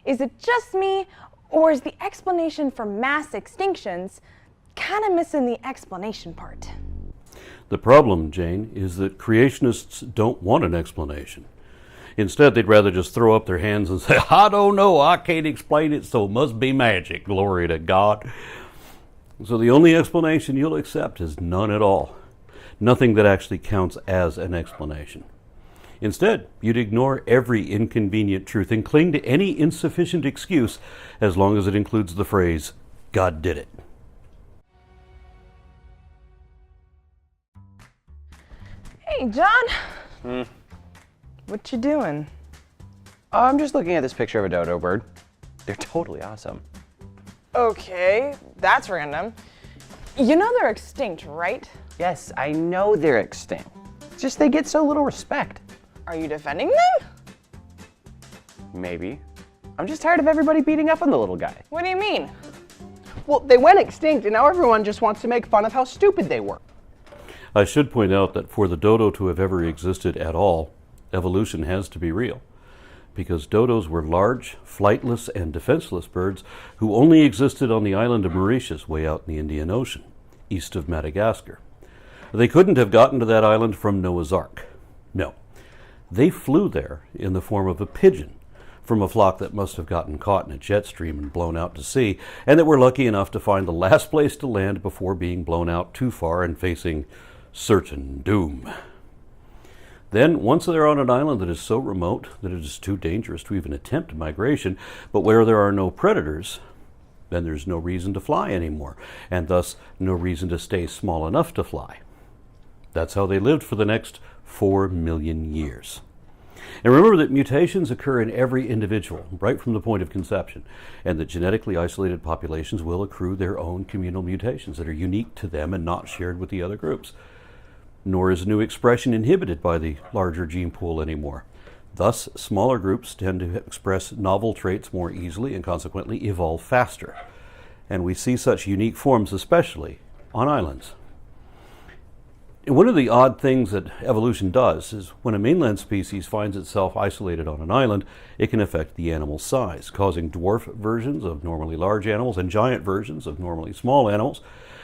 Is it just me, or is the explanation for mass extinctions kind of missing the explanation part? The problem, Jane, is that creationists don't want an explanation. Instead, they'd rather just throw up their hands and say, I don't know, I can't explain it, so it must be magic, glory to God. So the only explanation you'll accept is none at all. Nothing that actually counts as an explanation. Instead, you'd ignore every inconvenient truth and cling to any insufficient excuse as long as it includes the phrase, God did it. Hey, John. What you doing? I'm just looking at this picture of a dodo bird. They're totally awesome. Okay, that's random. You know they're extinct, right? Yes, I know they're extinct. It's just they get so little respect. Are you defending them? Maybe. I'm just tired of everybody beating up on the little guy. What do you mean? Well, they went extinct and now everyone just wants to make fun of how stupid they were. I should point out that for the dodo to have ever existed at all, evolution has to be real. Because dodos were large, flightless, and defenseless birds who only existed on the island of Mauritius way out in the Indian Ocean, east of Madagascar. They couldn't have gotten to that island from Noah's Ark. No. They flew there in the form of a pigeon from a flock that must have gotten caught in a jet stream and blown out to sea, and that were lucky enough to find the last place to land before being blown out too far and facing certain doom. Then, once they're on an island that is so remote that it is too dangerous to even attempt migration, but where there are no predators, then there's no reason to fly anymore, and thus no reason to stay small enough to fly. That's how they lived for the next 4 million years. And remember that mutations occur in every individual, right from the point of conception, and that genetically isolated populations will accrue their own communal mutations that are unique to them and not shared with the other groups. Nor is new expression inhibited by the larger gene pool anymore. Thus, smaller groups tend to express novel traits more easily and consequently evolve faster. And we see such unique forms especially on islands. And one of the odd things that evolution does is when a mainland species finds itself isolated on an island, it can affect the animal's size, causing dwarf versions of normally large animals and giant versions of normally small animals.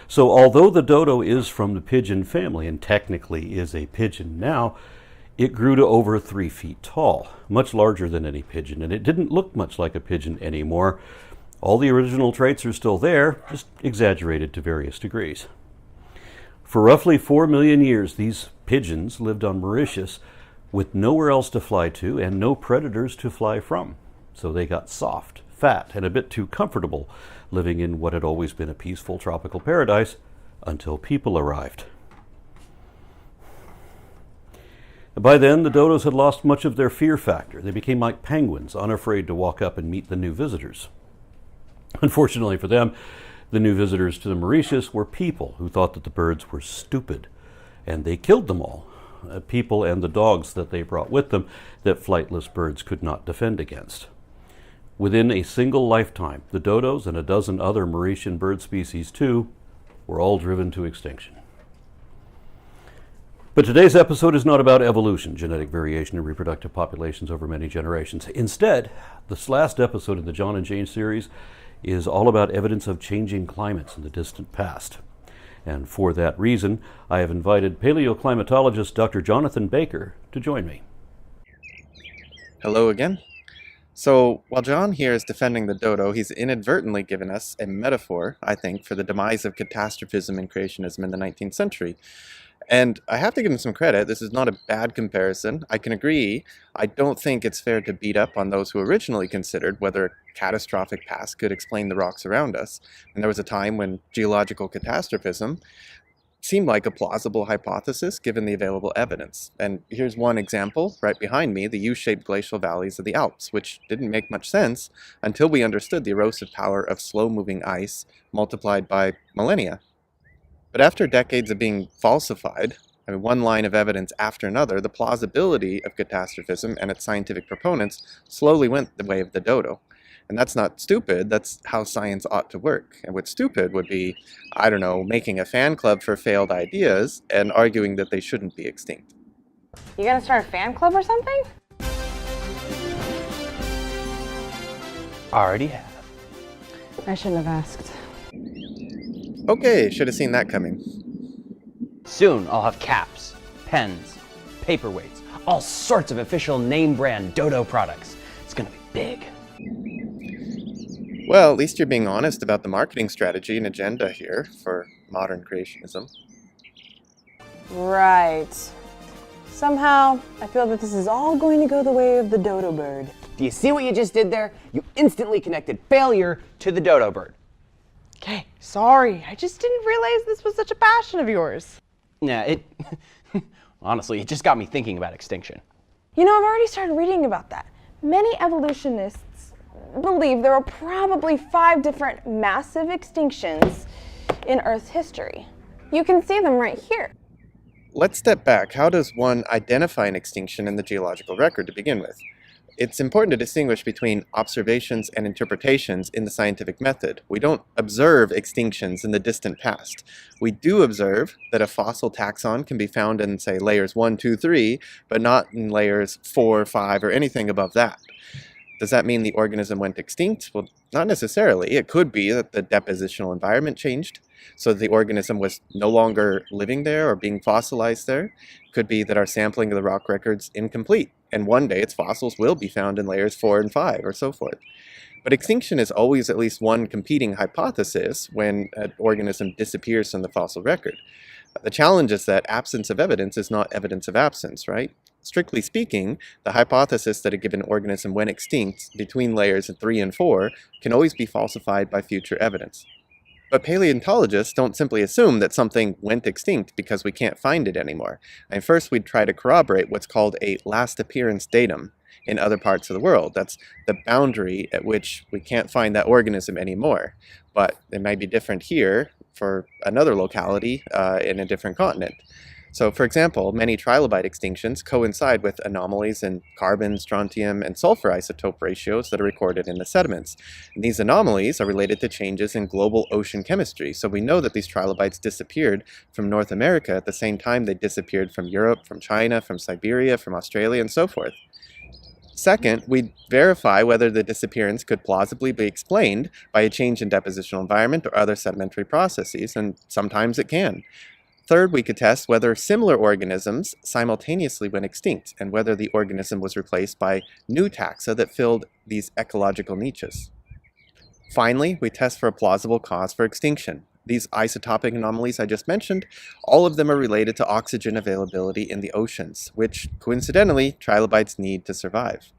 So although the dodo is from the pigeon family and technically is a pigeon now, it grew to over 3 feet tall, much larger than any pigeon, and it didn't look much like a pigeon anymore. All the original traits are still there, just exaggerated to various degrees. For roughly 4 million years, these pigeons lived on Mauritius with nowhere else to fly to and no predators to fly from. So they got soft, fat, and a bit too comfortable living in what had always been a peaceful tropical paradise until people arrived. By then, the dodos had lost much of their fear factor. They became like penguins, unafraid to walk up and meet the new visitors. Unfortunately for them, the new visitors to the Mauritius were people who thought that the birds were stupid, and they killed them all, people and the dogs that they brought with them that flightless birds could not defend against. Within a single lifetime, the dodos and a dozen other Mauritian bird species too were all driven to extinction. But today's episode is not about evolution, genetic variation, and reproductive populations over many generations. Instead, this last episode in the John and Jane series is all about evidence of changing climates in the distant past. And for that reason, I have invited paleoclimatologist Dr. Jonathan Baker to join me. Hello again. So, while John here is defending the dodo, he's inadvertently given us a metaphor, I think, for the demise of catastrophism and creationism in the 19th century. And I have to give him some credit. This is not a bad comparison. I can agree. I don't think it's fair to beat up on those who originally considered whether a catastrophic past could explain the rocks around us. And there was a time when geological catastrophism seemed like a plausible hypothesis given the available evidence. And here's one example right behind me, the U-shaped glacial valleys of the Alps, which didn't make much sense until we understood the erosive power of slow-moving ice multiplied by millennia. But after decades of being falsified, one line of evidence after another, the plausibility of catastrophism and its scientific proponents slowly went the way of the dodo. And that's not stupid, that's how science ought to work. And what's stupid would be, I don't know, making a fan club for failed ideas and arguing that they shouldn't be extinct. You gonna start a fan club or something? Already have. I shouldn't have asked. Okay, should have seen that coming. Soon I'll have caps, pens, paperweights, all sorts of official name brand dodo products. It's gonna be big. Well, at least you're being honest about the marketing strategy and agenda here for modern creationism. Right. Somehow, I feel that this is all going to go the way of the dodo bird. Do you see what you just did there? You instantly connected failure to the dodo bird. Okay, sorry. I just didn't realize this was such a passion of yours. Yeah, honestly, it just got me thinking about extinction. You know, I've already started reading about that. Many evolutionists believe there are probably 5 different massive extinctions in Earth's history. You can see them right here. Let's step back. How does one identify an extinction in the geological record to begin with? It's important to distinguish between observations and interpretations in the scientific method. We don't observe extinctions in the distant past. We do observe that a fossil taxon can be found in, say, layers 1, 2, 3, but not in layers 4, 5, or anything above that. Does that mean the organism went extinct? Well, not necessarily. It could be that the depositional environment changed, so the organism was no longer living there or being fossilized there. It could be that our sampling of the rock record's incomplete, and one day its fossils will be found in layers 4 and 5, or so forth. But extinction is always at least one competing hypothesis when an organism disappears from the fossil record. The challenge is that absence of evidence is not evidence of absence, right? Strictly speaking, the hypothesis that a given organism went extinct between layers 3 and 4 can always be falsified by future evidence. But paleontologists don't simply assume that something went extinct because we can't find it anymore. And first we'd try to corroborate what's called a last appearance datum in other parts of the world. That's the boundary at which we can't find that organism anymore. But it might be different here for another locality in a different continent. So, for example, many trilobite extinctions coincide with anomalies in carbon, strontium, and sulfur isotope ratios that are recorded in the sediments. And these anomalies are related to changes in global ocean chemistry, so we know that these trilobites disappeared from North America at the same time they disappeared from Europe, from China, from Siberia, from Australia, and so forth. Second, we verify whether the disappearance could plausibly be explained by a change in depositional environment or other sedimentary processes, and sometimes it can. Third, we could test whether similar organisms simultaneously went extinct and whether the organism was replaced by new taxa that filled these ecological niches. Finally, we test for a plausible cause for extinction. These isotopic anomalies I just mentioned, all of them are related to oxygen availability in the oceans, which, coincidentally, trilobites need to survive.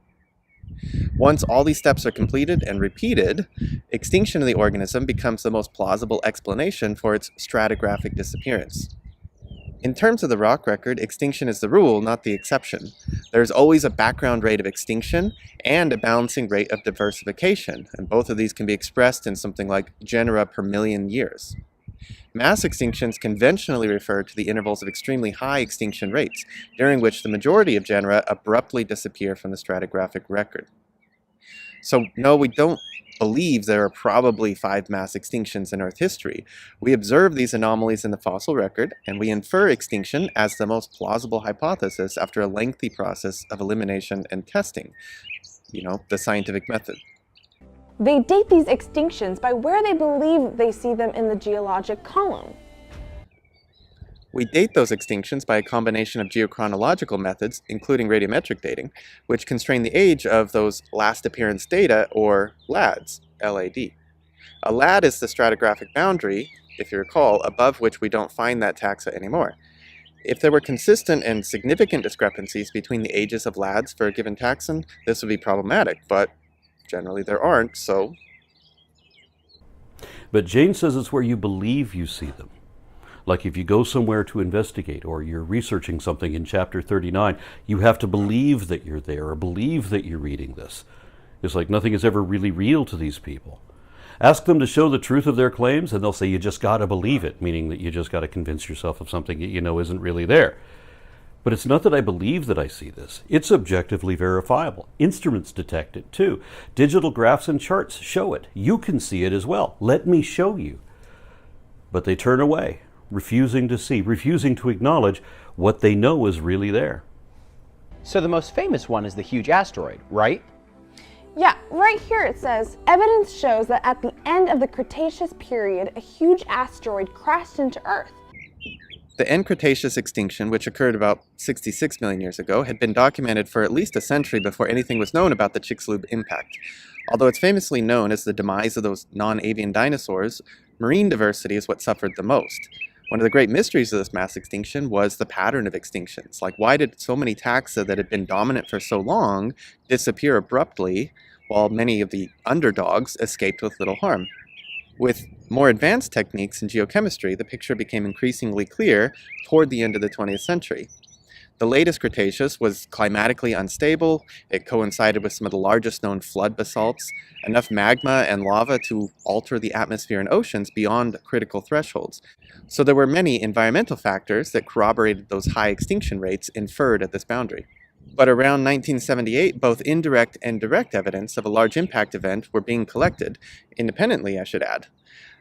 Once all these steps are completed and repeated, extinction of the organism becomes the most plausible explanation for its stratigraphic disappearance. In terms of the rock record, extinction is the rule, not the exception. There's always a background rate of extinction and a balancing rate of diversification, and both of these can be expressed in something like genera per million years. Mass extinctions conventionally refer to the intervals of extremely high extinction rates, during which the majority of genera abruptly disappear from the stratigraphic record. So no, we don't believe there are probably 5 mass extinctions in Earth history. We observe these anomalies in the fossil record, and we infer extinction as the most plausible hypothesis after a lengthy process of elimination and testing. The scientific method. They date these extinctions by where they believe they see them in the geologic column. We date those extinctions by a combination of geochronological methods, including radiometric dating, which constrain the age of those last appearance data, or LADs, L-A-D. A LAD is the stratigraphic boundary, if you recall, above which we don't find that taxa anymore. If there were consistent and significant discrepancies between the ages of LADs for a given taxon, this would be problematic, but generally there aren't, so... But Jane says it's where you believe you see them. Like if you go somewhere to investigate or you're researching something in chapter 39, you have to believe that you're there or believe that you're reading this. It's like nothing is ever really real to these people. Ask them to show the truth of their claims and they'll say you just got to believe it, meaning that you just got to convince yourself of something that you know isn't really there. But it's not that I believe that I see this. It's objectively verifiable. Instruments detect it too. Digital graphs and charts show it. You can see it as well. Let me show you. But they turn away, refusing to see, refusing to acknowledge what they know is really there. So the most famous one is the huge asteroid, right? Yeah, right here it says, evidence shows that at the end of the Cretaceous period, a huge asteroid crashed into Earth. The end Cretaceous extinction, which occurred about 66 million years ago, had been documented for at least a century before anything was known about the Chicxulub impact. Although it's famously known as the demise of those non-avian dinosaurs, marine diversity is what suffered the most. One of the great mysteries of this mass extinction was the pattern of extinctions. Like, why did so many taxa that had been dominant for so long disappear abruptly, while many of the underdogs escaped with little harm? With more advanced techniques in geochemistry, the picture became increasingly clear toward the end of the 20th century. The latest Cretaceous was climatically unstable. It coincided with some of the largest known flood basalts, enough magma and lava to alter the atmosphere and oceans beyond critical thresholds. So there were many environmental factors that corroborated those high extinction rates inferred at this boundary. But around 1978, both indirect and direct evidence of a large impact event were being collected, independently, I should add.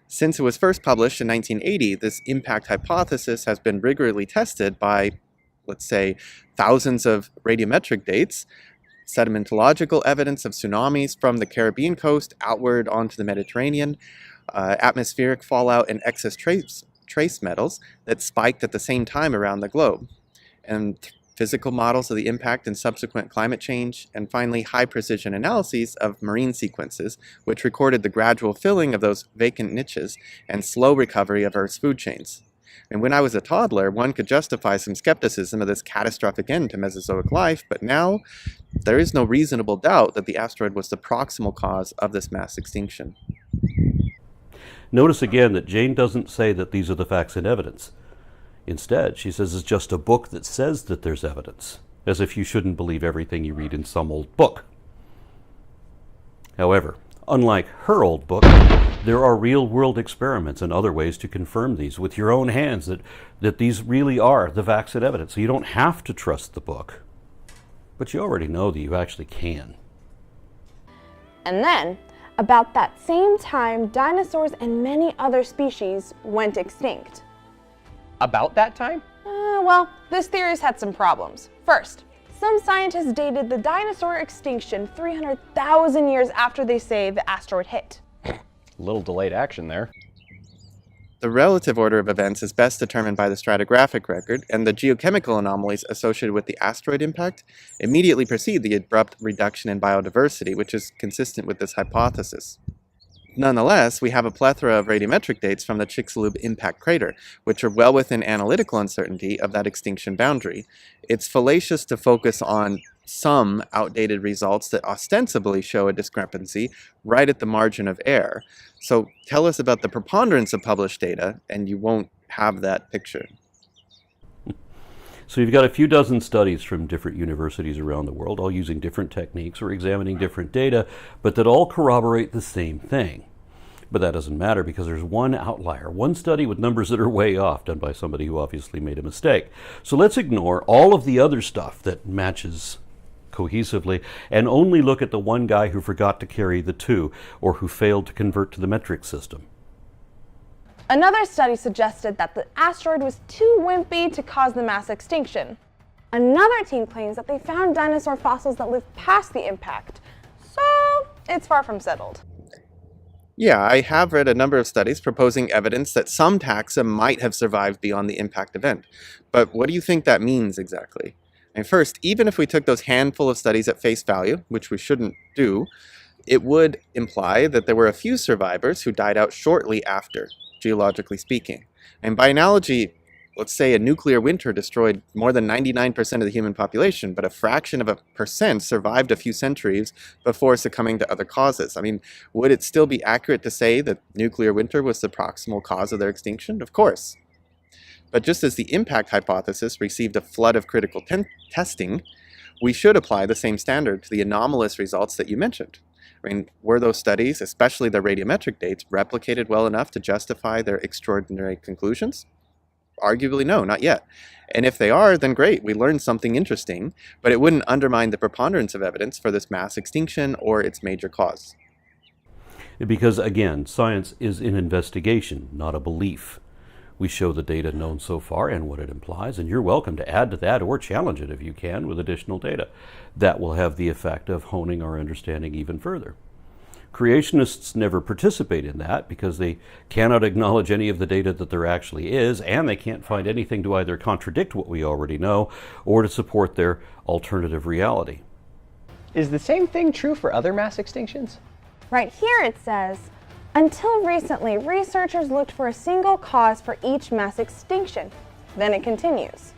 Since it was first published in 1980, this impact hypothesis has been rigorously tested by, let's say, thousands of radiometric dates, sedimentological evidence of tsunamis from the Caribbean coast outward onto the Mediterranean, atmospheric fallout and excess trace metals that spiked at the same time around the globe, and physical models of the impact and subsequent climate change, and finally high-precision analyses of marine sequences, which recorded the gradual filling of those vacant niches and slow recovery of Earth's food chains. And when I was a toddler, one could justify some skepticism of this catastrophic end to Mesozoic life, but now there is no reasonable doubt that the asteroid was the proximal cause of this mass extinction. Notice again that Jane doesn't say that these are the facts and evidence. Instead, she says it's just a book that says that there's evidence, as if you shouldn't believe everything you read in some old book. However, unlike her old book, there are real-world experiments and other ways to confirm these with your own hands that these really are the facts and evidence. So you don't have to trust the book, but you already know that you actually can. And then, about that same time, dinosaurs and many other species went extinct. About that time? Well, this theory's had some problems. First, some scientists dated the dinosaur extinction 300,000 years after they say the asteroid hit. A little delayed action there. The relative order of events is best determined by the stratigraphic record, and the geochemical anomalies associated with the asteroid impact immediately precede the abrupt reduction in biodiversity, which is consistent with this hypothesis. Nonetheless, we have a plethora of radiometric dates from the Chicxulub impact crater, which are well within analytical uncertainty of that extinction boundary. It's fallacious to focus on some outdated results that ostensibly show a discrepancy right at the margin of error. So tell us about the preponderance of published data, and you won't have that picture. So you've got a few dozen studies from different universities around the world, all using different techniques or examining different data, but that all corroborate the same thing. But that doesn't matter because there's one outlier, one study with numbers that are way off, done by somebody who obviously made a mistake. So let's ignore all of the other stuff that matches cohesively and only look at the one guy who forgot to carry the two or who failed to convert to the metric system. Another study suggested that the asteroid was too wimpy to cause the mass extinction. Another team claims that they found dinosaur fossils that lived past the impact. So it's far from settled. Yeah, I have read a number of studies proposing evidence that some taxa might have survived beyond the impact event. But what do you think that means exactly? And first, even if we took those handful of studies at face value, which we shouldn't do, it would imply that there were a few survivors who died out shortly after, geologically speaking. And by analogy, let's say a nuclear winter destroyed more than 99% of the human population, but a fraction of a percent survived a few centuries before succumbing to other causes. I mean, would it still be accurate to say that nuclear winter was the proximal cause of their extinction? Of course. But just as the impact hypothesis received a flood of critical testing, we should apply the same standard to the anomalous results that you mentioned. I mean, were those studies, especially the radiometric dates, replicated well enough to justify their extraordinary conclusions? Arguably no, not yet. And if they are, then great, we learned something interesting, but it wouldn't undermine the preponderance of evidence for this mass extinction or its major cause. Because again, science is an investigation, not a belief. We show the data known so far and what it implies, and you're welcome to add to that or challenge it if you can with additional data. That will have the effect of honing our understanding even further. Creationists never participate in that because they cannot acknowledge any of the data that there actually is, and they can't find anything to either contradict what we already know or to support their alternative reality. Is the same thing true for other mass extinctions? Right here it says, until recently, researchers looked for a single cause for each mass extinction. Then it continues.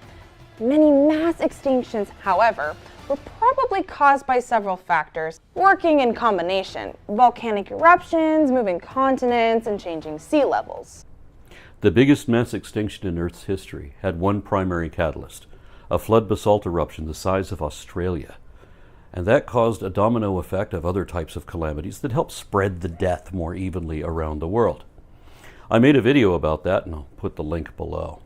Many mass extinctions, however, were probably caused by several factors, working in combination: volcanic eruptions, moving continents, and changing sea levels. The biggest mass extinction in Earth's history had one primary catalyst, a flood basalt eruption the size of Australia. And that caused a domino effect of other types of calamities that helped spread the death more evenly around the world. I made a video about that, and I'll put the link below.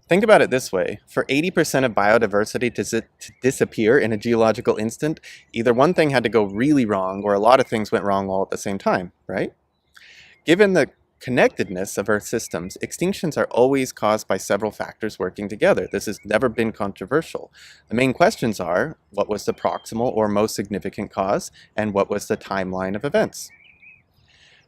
Think about it this way. For 80% of biodiversity to disappear in a geological instant, either one thing had to go really wrong or a lot of things went wrong all at the same time, right? Given the connectedness of Earth systems, extinctions are always caused by several factors working together. This has never been controversial. The main questions are, what was the proximal or most significant cause, and what was the timeline of events?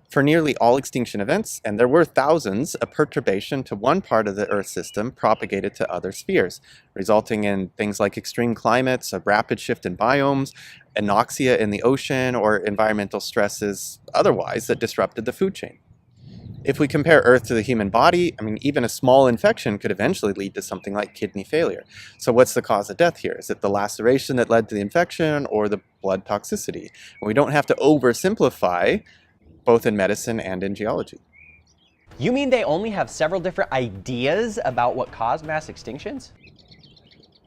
For nearly all extinction events, and there were thousands, a perturbation to one part of the Earth system propagated to other spheres, resulting in things like extreme climates, a rapid shift in biomes, anoxia in the ocean, or environmental stresses otherwise that disrupted the food chain. If we compare Earth to the human body, even a small infection could eventually lead to something like kidney failure. So what's the cause of death here? Is it the laceration that led to the infection or the blood toxicity? And we don't have to oversimplify, both in medicine and in geology. You mean they only have several different ideas about what caused mass extinctions?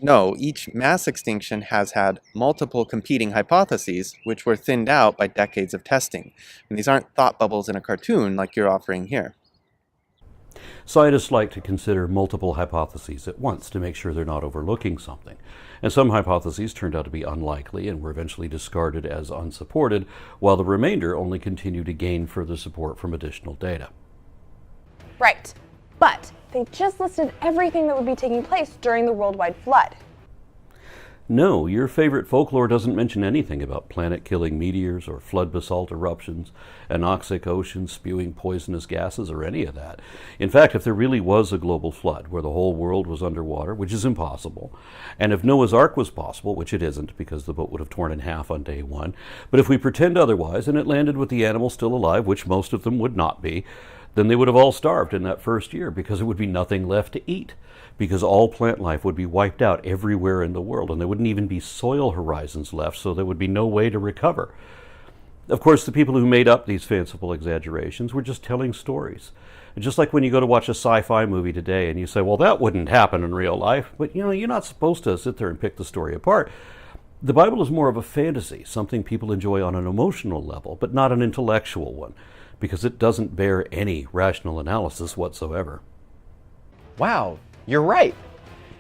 No, each mass extinction has had multiple competing hypotheses, which were thinned out by decades of testing. And these aren't thought bubbles in a cartoon like you're offering here. Scientists like to consider multiple hypotheses at once to make sure they're not overlooking something. And some hypotheses turned out to be unlikely and were eventually discarded as unsupported, while the remainder only continued to gain further support from additional data. Right, but they just listed everything that would be taking place during the worldwide flood. No, your favorite folklore doesn't mention anything about planet-killing meteors or flood basalt eruptions, anoxic oceans spewing poisonous gases, or any of that. In fact, if there really was a global flood where the whole world was underwater, which is impossible, and if Noah's Ark was possible, which it isn't because the boat would have torn in half on day one, but if we pretend otherwise and it landed with the animals still alive, which most of them would not be, then they would have all starved in that first year because there would be nothing left to eat, because all plant life would be wiped out everywhere in the world, and there wouldn't even be soil horizons left, so there would be no way to recover. Of course, the people who made up these fanciful exaggerations were just telling stories. And just like when you go to watch a sci-fi movie today and you say, well, that wouldn't happen in real life, but you're not supposed to sit there and pick the story apart. The Bible is more of a fantasy, something people enjoy on an emotional level, but not an intellectual one, because it doesn't bear any rational analysis whatsoever. Wow, you're right.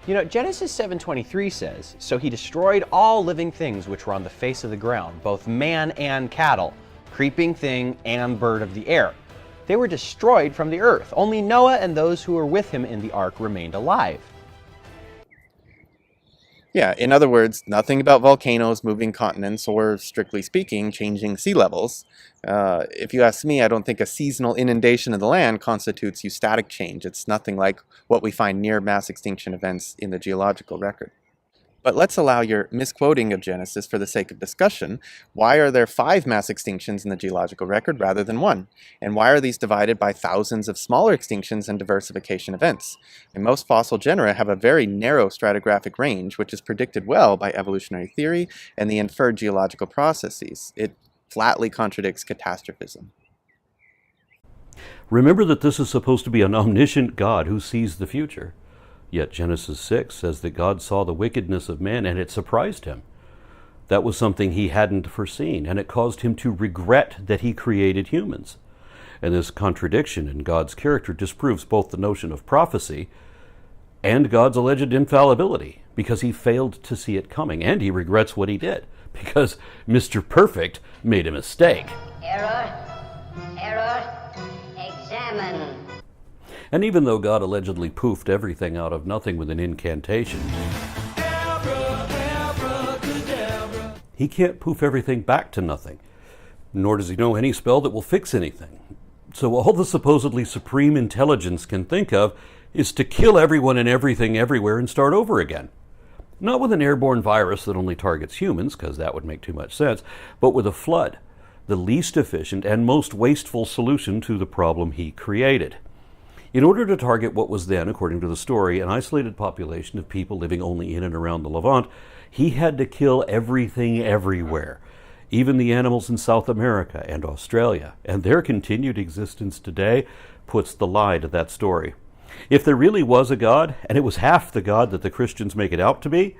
Genesis 7:23 says, "So he destroyed all living things which were on the face of the ground, both man and cattle, creeping thing and bird of the air. They were destroyed from the earth. Only Noah and those who were with him in the ark remained alive." Yeah, in other words, nothing about volcanoes moving continents or, strictly speaking, changing sea levels. If you ask me, I don't think a seasonal inundation of the land constitutes eustatic change. It's nothing like what we find near mass extinction events in the geological record. But let's allow your misquoting of Genesis for the sake of discussion. Why are there 5 mass extinctions in the geological record rather than 1? And why are these divided by thousands of smaller extinctions and diversification events? And most fossil genera have a very narrow stratigraphic range, which is predicted well by evolutionary theory and the inferred geological processes. It flatly contradicts catastrophism. Remember that this is supposed to be an omniscient God who sees the future. Yet Genesis 6 says that God saw the wickedness of man and it surprised him. That was something he hadn't foreseen, and it caused him to regret that he created humans. And this contradiction in God's character disproves both the notion of prophecy and God's alleged infallibility, because he failed to see it coming, and he regrets what he did, because Mr. Perfect made a mistake. Error, examine. And even though God allegedly poofed everything out of nothing with an incantation, he can't poof everything back to nothing, nor does he know any spell that will fix anything. So all the supposedly supreme intelligence can think of is to kill everyone and everything everywhere and start over again. Not with an airborne virus that only targets humans, because that would make too much sense, but with a flood, the least efficient and most wasteful solution to the problem he created. In order to target what was then, according to the story, an isolated population of people living only in and around the Levant, he had to kill everything everywhere, even the animals in South America and Australia, and their continued existence today puts the lie to that story. If there really was a God, and it was half the God that the Christians make it out to be,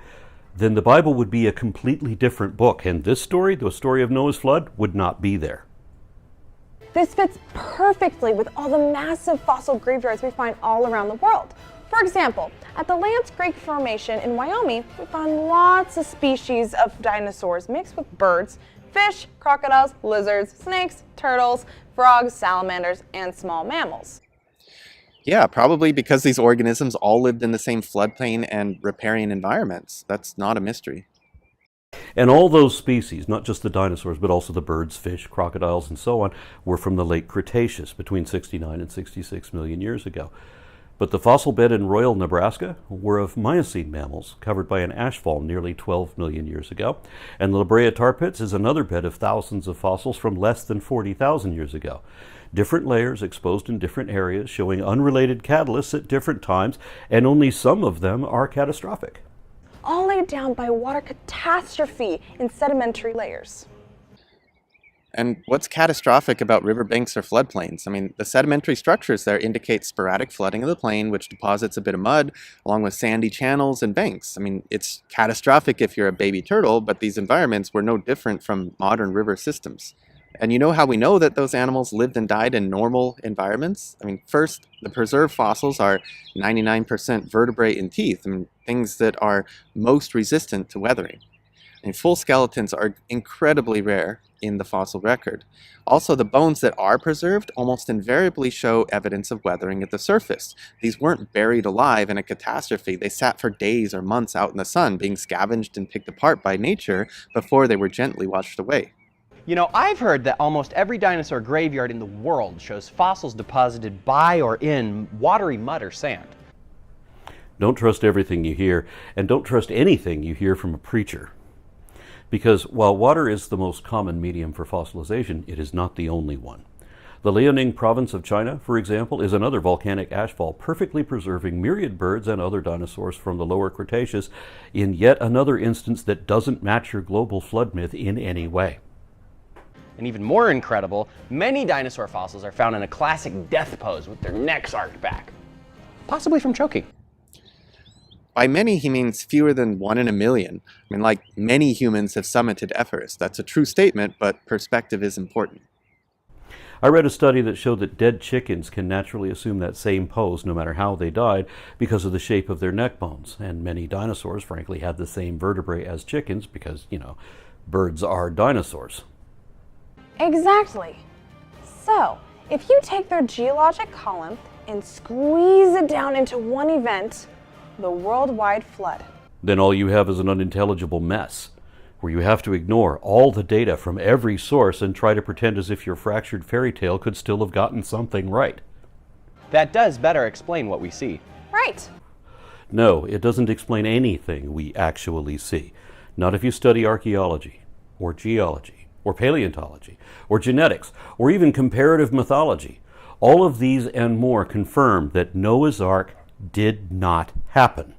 then the Bible would be a completely different book, and this story, the story of Noah's flood, would not be there. This fits perfectly with all the massive fossil graveyards we find all around the world. For example, at the Lance Creek Formation in Wyoming, we found lots of species of dinosaurs mixed with birds, fish, crocodiles, lizards, snakes, turtles, frogs, salamanders, and small mammals. Yeah, probably because these organisms all lived in the same floodplain and riparian environments. That's not a mystery. And all those species, not just the dinosaurs, but also the birds, fish, crocodiles, and so on, were from the late Cretaceous, between 69 and 66 million years ago. But the fossil bed in Royal, Nebraska, were of Miocene mammals, covered by an ashfall nearly 12 million years ago. And the La Brea tar pits is another bed of thousands of fossils from less than 40,000 years ago. Different layers exposed in different areas, showing unrelated catalysts at different times, and only some of them are catastrophic. All laid down by water catastrophe in sedimentary layers. And what's catastrophic about riverbanks or floodplains? I mean, the sedimentary structures there indicate sporadic flooding of the plain, which deposits a bit of mud, along with sandy channels and banks. I mean, it's catastrophic if you're a baby turtle, but these environments were no different from modern river systems. And you know how we know that those animals lived and died in normal environments? I mean, first, the preserved fossils are 99% vertebrate in teeth, I mean, things that are most resistant to weathering. And full skeletons are incredibly rare in the fossil record. Also, the bones that are preserved almost invariably show evidence of weathering at the surface. These weren't buried alive in a catastrophe. They sat for days or months out in the sun, being scavenged and picked apart by nature before they were gently washed away. You know, I've heard that almost every dinosaur graveyard in the world shows fossils deposited by or in watery mud or sand. Don't trust everything you hear, and don't trust anything you hear from a preacher. Because while water is the most common medium for fossilization, it is not the only one. The Liaoning province of China, for example, is another volcanic ashfall perfectly preserving myriad birds and other dinosaurs from the lower Cretaceous in yet another instance that doesn't match your global flood myth in any way. And even more incredible, many dinosaur fossils are found in a classic death pose with their necks arched back, possibly from choking. By many, he means fewer than 1 in a million. I mean, like many humans have summited Everest. That's a true statement, but perspective is important. I read a study that showed that dead chickens can naturally assume that same pose no matter how they died because of the shape of their neck bones. And many dinosaurs, frankly, had the same vertebrae as chickens because, birds are dinosaurs. Exactly. So, if you take their geologic column and squeeze it down into one event, the worldwide flood, then all you have is an unintelligible mess, where you have to ignore all the data from every source and try to pretend as if your fractured fairy tale could still have gotten something right. That does better explain what we see. Right. No, it doesn't explain anything we actually see. Not if you study archaeology, or geology, or paleontology, or genetics, or even comparative mythology. All of these and more confirm that Noah's Ark did not happen.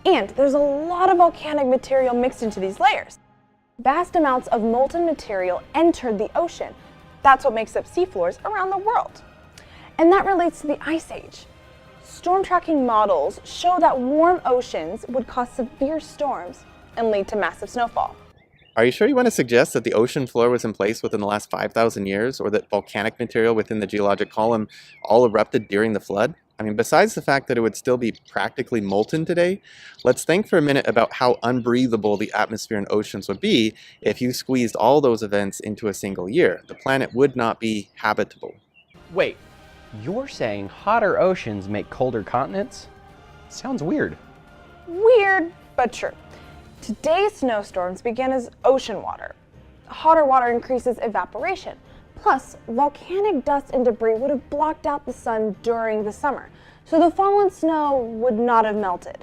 And there's a lot of volcanic material mixed into these layers. Vast amounts of molten material entered the ocean. That's what makes up seafloors around the world. And that relates to the Ice Age. Storm tracking models show that warm oceans would cause severe storms and lead to massive snowfall. Are you sure you want to suggest that the ocean floor was in place within the last 5,000 years, or that volcanic material within the geologic column all erupted during the flood? I mean, besides the fact that it would still be practically molten today, let's think for a minute about how unbreathable the atmosphere and oceans would be if you squeezed all those events into a single year. The planet would not be habitable. Wait, You're saying hotter oceans make colder continents? Sounds weird. Weird, but true. Today's snowstorms begin as ocean water. Hotter water increases evaporation. Plus, volcanic dust and debris would have blocked out the sun during the summer, so the fallen snow would not have melted.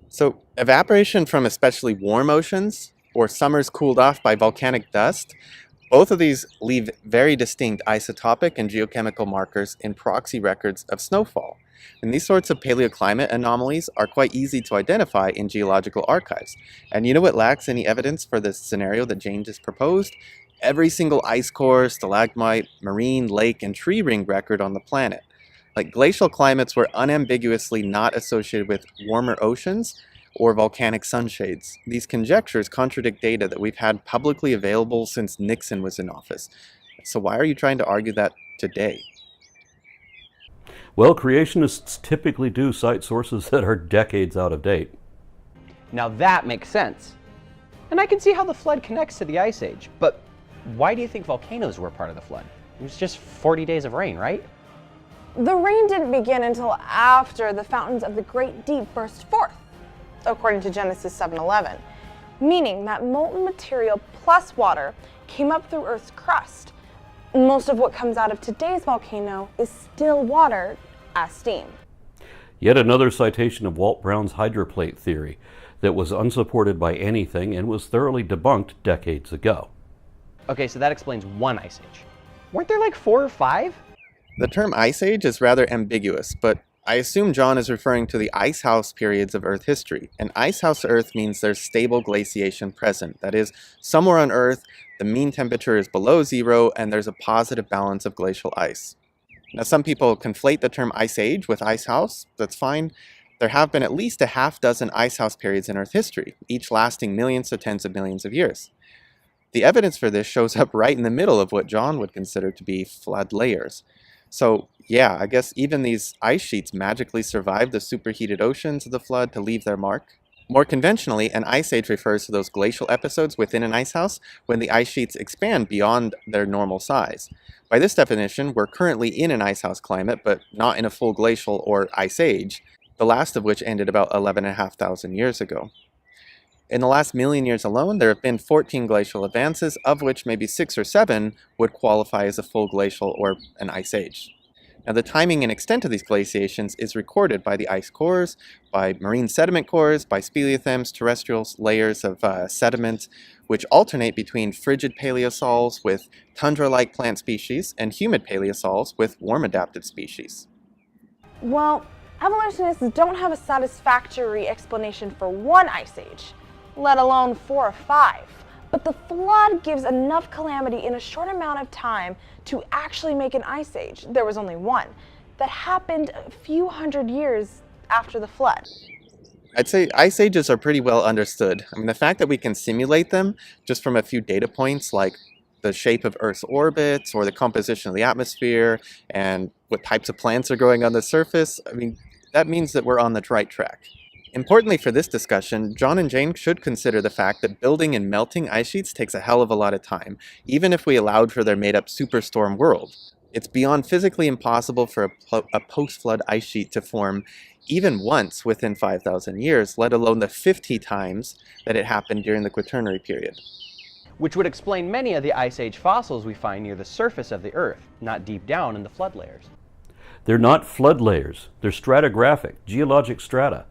So evaporation from especially warm oceans or summers cooled off by volcanic dust, both of these leave very distinct isotopic and geochemical markers in proxy records of snowfall. And these sorts of paleoclimate anomalies are quite easy to identify in geological archives. And you know what lacks any evidence for this scenario that Jane just proposed? Every single ice core, stalagmite, marine, lake, and tree ring record on the planet. Like glacial climates were unambiguously not associated with warmer oceans or volcanic sunshades. These conjectures contradict data that we've had publicly available since Nixon was in office. So why are you trying to argue that today? Well, creationists typically do cite sources that are decades out of date. Now that makes sense. And I can see how the flood connects to the Ice Age, but why do you think volcanoes were part of the flood? It was just 40 days of rain, right? The rain didn't begin until after the fountains of the Great Deep burst forth, according to Genesis 7:11, meaning that molten material plus water came up through Earth's crust. Most of what comes out of today's volcano is still water as steam. Yet another citation of Walt Brown's hydroplate theory that was unsupported by anything and was thoroughly debunked decades ago. Okay, so that explains one ice age. Weren't there like 4 or 5? The term Ice Age is rather ambiguous, but I assume John is referring to the ice house periods of Earth history. And ice house Earth means there's stable glaciation present. That is, somewhere on Earth, the mean temperature is below zero and there's a positive balance of glacial ice. Now, some people conflate the term Ice Age with ice house. That's fine. There have been at least a half dozen ice house periods in Earth history, each lasting millions to tens of millions of years. The evidence for this shows up right in the middle of what John would consider to be flood layers. So yeah, I guess even these ice sheets magically survived the superheated oceans of the flood to leave their mark. More conventionally, an ice age refers to those glacial episodes within an ice house when the ice sheets expand beyond their normal size. By this definition, we're currently in an ice house climate, but not in a full glacial or ice age, the last of which ended about 11,500 years ago. In the last million years alone, there have been 14 glacial advances, of which maybe 6 or 7 would qualify as a full glacial or an ice age. Now, the timing and extent of these glaciations is recorded by the ice cores, by marine sediment cores, by speleothems, terrestrial layers of sediment, which alternate between frigid paleosols with tundra-like plant species and humid paleosols with warm-adapted species. Well, evolutionists don't have a satisfactory explanation for one ice age, let alone 4 or 5. But the flood gives enough calamity in a short amount of time to actually make an ice age. There was only one that happened a few hundred years after the flood. I'd say ice ages are pretty well understood. I mean, the fact that we can simulate them just from a few data points like the shape of Earth's orbit or the composition of the atmosphere and what types of plants are growing on the surface, I mean, that means that we're on the right track. Importantly for this discussion, John and Jane should consider the fact that building and melting ice sheets takes a hell of a lot of time, even if we allowed for their made-up superstorm world. It's beyond physically impossible for a post-flood ice sheet to form even once within 5,000 years, let alone the 50 times that it happened during the Quaternary period. Which would explain many of the Ice Age fossils we find near the surface of the Earth, not deep down in the flood layers. They're not flood layers, they're stratigraphic, geologic strata.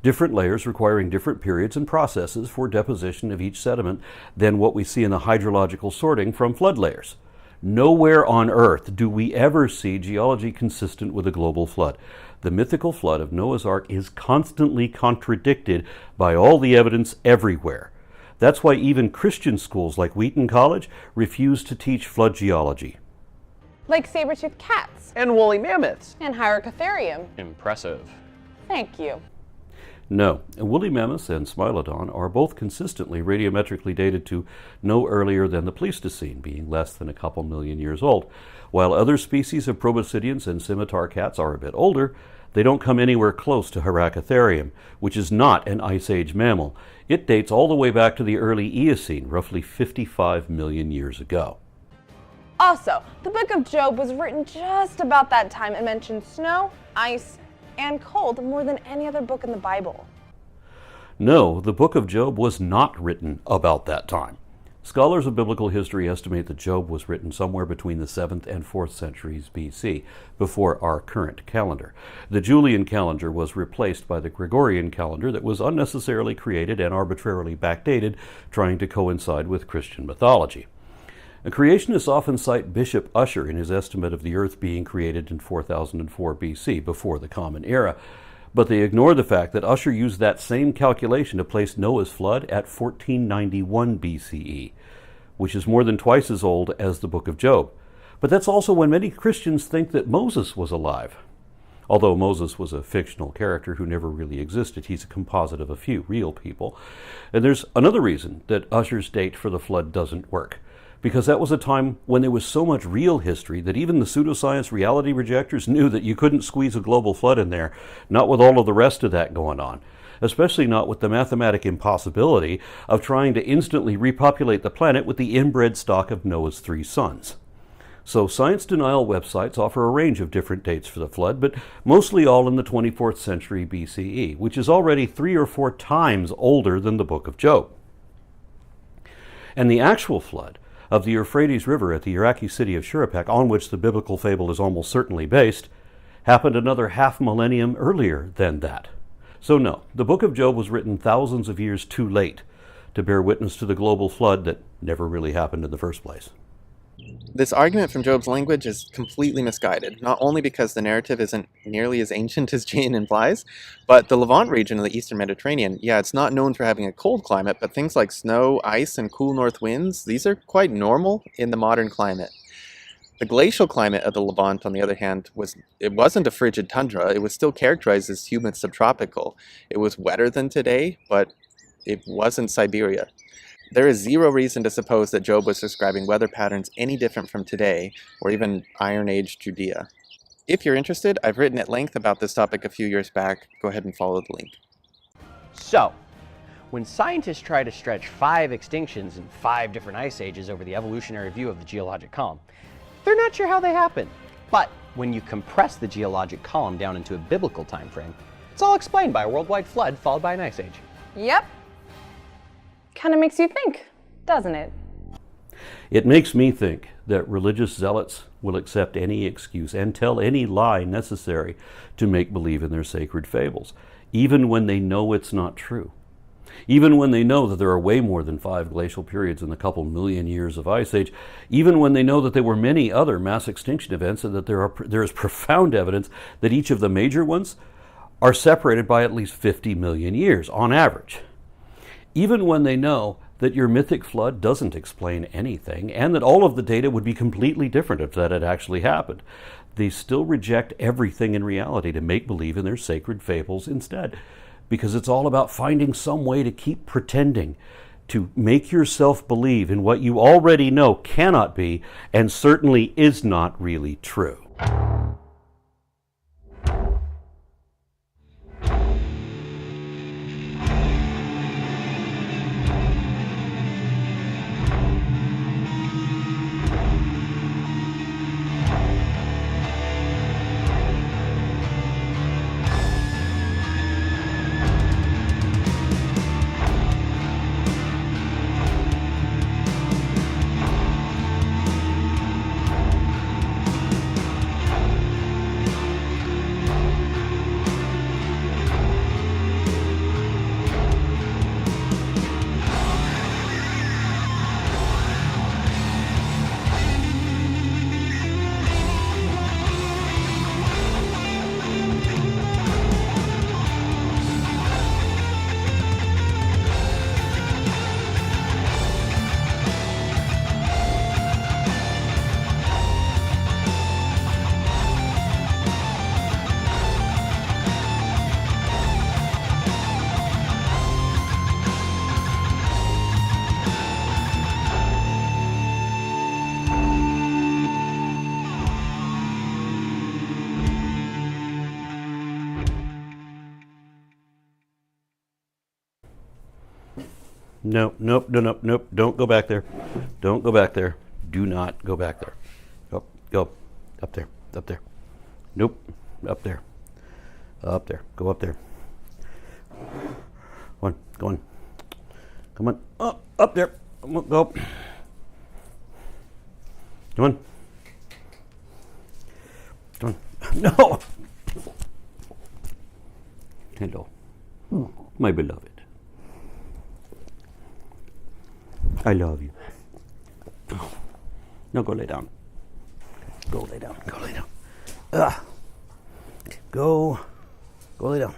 Different layers requiring different periods and processes for deposition of each sediment than what we see in the hydrological sorting from flood layers. Nowhere on Earth do we ever see geology consistent with a global flood. The mythical flood of Noah's Ark is constantly contradicted by all the evidence everywhere. That's why even Christian schools like Wheaton College refuse to teach flood geology. Like saber-toothed cats And woolly mammoths. and Hyracotherium. Impressive. Thank you. No, woolly mammoths and Smilodon are both consistently radiometrically dated to no earlier than the Pleistocene, being less than a couple million years old. While other species of proboscideans and scimitar cats are a bit older, they don't come anywhere close to Hyracotherium, which is not an Ice Age mammal. It dates all the way back to the early Eocene, roughly 55 million years ago. Also, the book of Job was written just about that time and mentioned snow, ice, and cold more than any other book in the Bible. No, the book of Job was not written about that time. Scholars of biblical history estimate that Job was written somewhere between the 7th and 4th centuries BC, before our current calendar. The Julian calendar was replaced by the Gregorian calendar that was unnecessarily created and arbitrarily backdated, trying to coincide with Christian mythology. Creationists often cite Bishop Ussher in his estimate of the Earth being created in 4004 BC, before the Common Era, but they ignore the fact that Ussher used that same calculation to place Noah's flood at 1491 BCE, which is more than twice as old as the book of Job. But that's also when many Christians think that Moses was alive. Although Moses was a fictional character who never really existed, he's a composite of a few real people. And there's another reason that Ussher's date for the flood doesn't work, because that was a time when there was so much real history that even the pseudoscience reality rejectors knew that you couldn't squeeze a global flood in there, not with all of the rest of that going on, especially not with the mathematic impossibility of trying to instantly repopulate the planet with the inbred stock of Noah's 3 sons. So science denial websites offer a range of different dates for the flood, but mostly all in the 24th century BCE, which is already 3 or 4 times older than the book of Job. And the actual flood of the Euphrates River at the Iraqi city of Shurapek, on which the biblical fable is almost certainly based, happened another half millennium earlier than that. So no, the book of Job was written thousands of years too late to bear witness to the global flood that never really happened in the first place. This argument from Job's language is completely misguided, not only because the narrative isn't nearly as ancient as Jane implies, but the Levant region of the eastern Mediterranean, yeah, it's not known for having a cold climate, but things like snow, ice, and cool north winds, these are quite normal in the modern climate. The glacial climate of the Levant, on the other hand, wasn't a frigid tundra. It was still characterized as humid subtropical. It was wetter than today, but it wasn't Siberia. There is zero reason to suppose that Job was describing weather patterns any different from today, or even Iron Age Judea. If you're interested, I've written at length about this topic a few years back. Go ahead and follow the link. So, when scientists try to stretch 5 extinctions and 5 different ice ages over the evolutionary view of the geologic column, they're not sure how they happen. But when you compress the geologic column down into a biblical time frame, it's all explained by a worldwide flood followed by an ice age. Yep. Kind of makes you think, doesn't it? It makes me think that religious zealots will accept any excuse and tell any lie necessary to make believe in their sacred fables, even when they know it's not true. Even when they know that there are way more than 5 glacial periods in the couple million years of ice age, even when they know that there were many other mass extinction events and that there is profound evidence that each of the major ones are separated by at least 50 million years on average. Even when they know that your mythic flood doesn't explain anything and that all of the data would be completely different if that had actually happened, they still reject everything in reality to make believe in their sacred fables instead, because it's all about finding some way to keep pretending, to make yourself believe in what you already know cannot be and certainly is not really true. Nope, don't go back there. Don't go back there. Do not go back there. Go. Up there. Up there. Nope. Up there. Up there. Go up there. Go on. Go on. Come on. Up there. Come on, go. Come on. Come on. No! Hello. My beloved. I love you. Now go lay down. Go lay down. Go lay down. Go lay down.